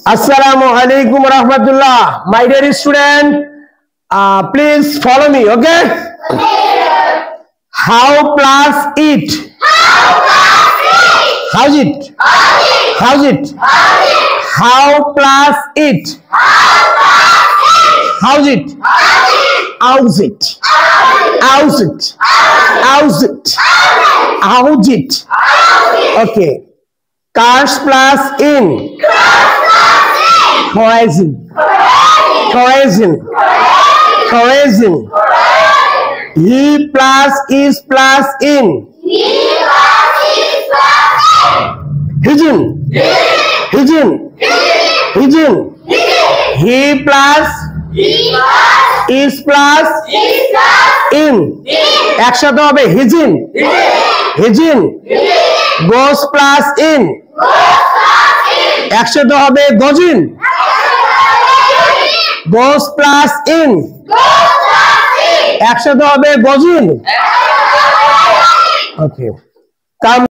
Assalamu alaikum rahmatullah. My dear student, please follow me, okay? How plus it? How's it? How's it? How plus it? How's it? How's it? How's it? How's it? How's it? Okay. Cars plus in. Horizon. Horizon. Horizon. He plus is plus in. Hidden. Hidden. Hidden. He plus is plus in. একসাথে হবে hidden. Hidden. Goes plus in. একসাথে হবে gojin. Goes plus in. একসাথে হবে gojin. Okay. Come